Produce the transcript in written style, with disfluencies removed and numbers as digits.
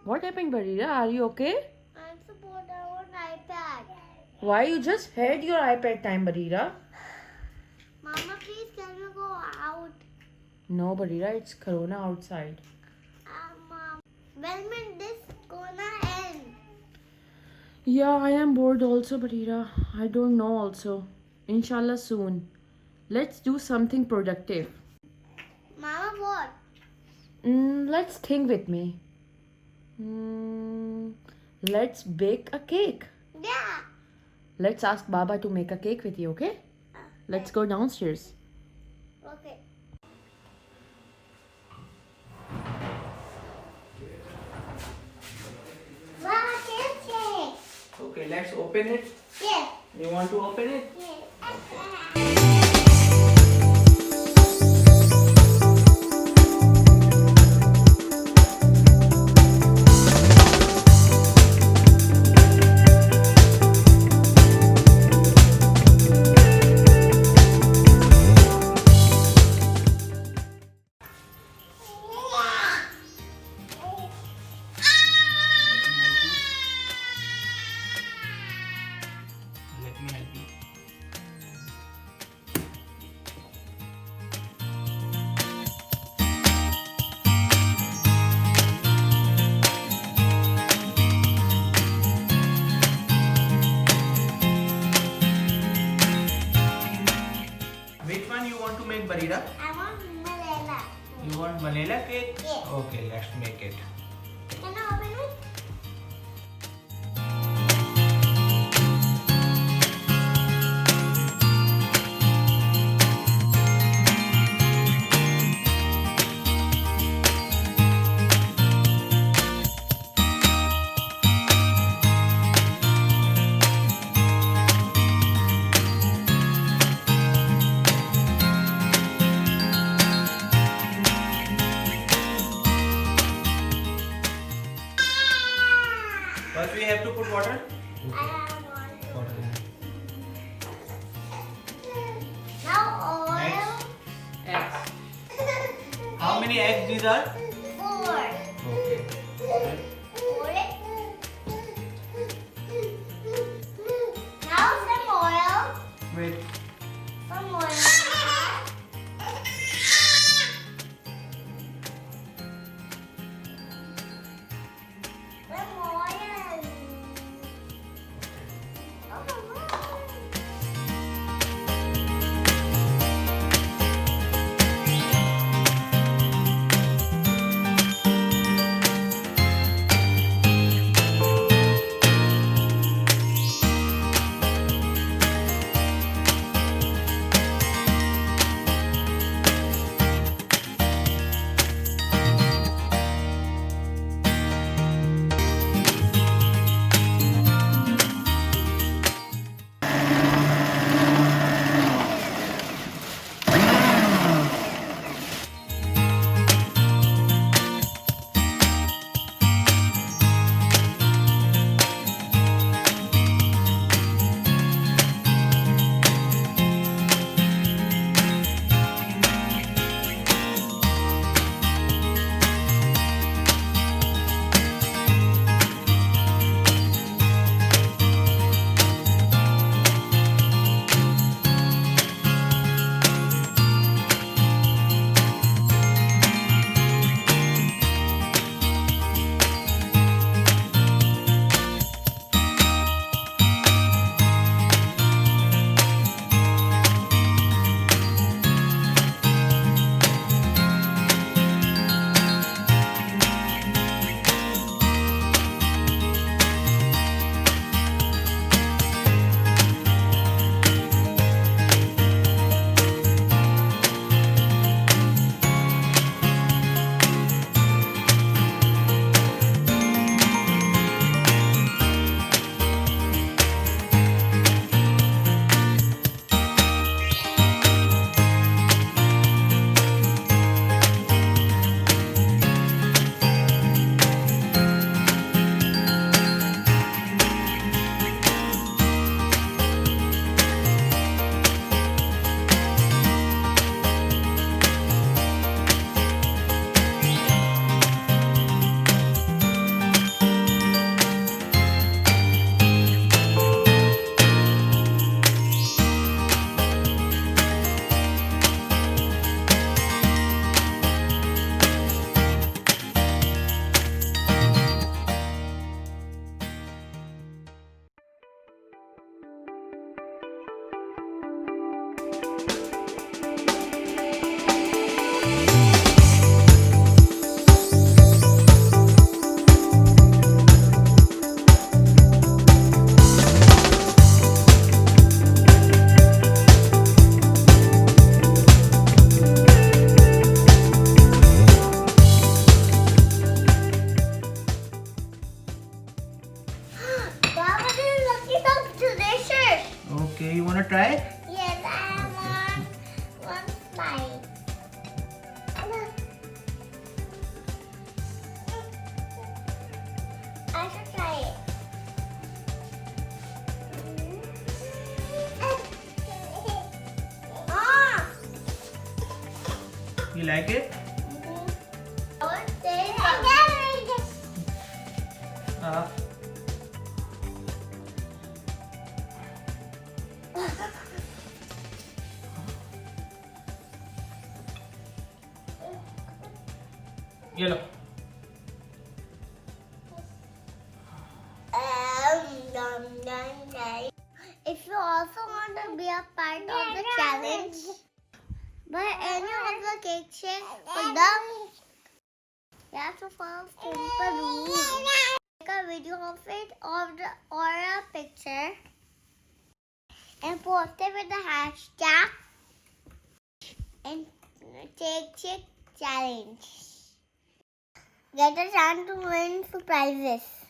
What happened, Bareerah? Are you okay? I'm supposed to have an iPad. Why you just had your iPad time, Bareerah? Mama, please can you go out? No, Bareerah, it's Corona outside. When this gonna end? Yeah, I am bored also, Bareerah. I don't know also. Inshallah soon. Let's do something productive. Mama, what? Let's think with me. Let's bake a cake. Yeah. Let's ask Baba to make a cake with you, okay? Let's go downstairs. Okay. Mama, cake. Okay, let's open it. Yeah. You want to open it? Yeah. Let me help you. Which one you want to make, Bareerah? I want Malala. You want vanilla cake? Yes. Okay, let's make it. Can I open it? First we have to put water. I have one. Water. Now oil. Next. Eggs. How many eggs these are? 4. Okay. Pour it. Now some oil. Wait. Some oil. Some oil. You like it? Uh, Yellow. If you also want to be a part of the challenge, buy any of the cake shake products. You have to follow simple rules. Take a video of it or a picture and post it with the hashtag and Cake Shake Challenge. Get a chance to win surprises.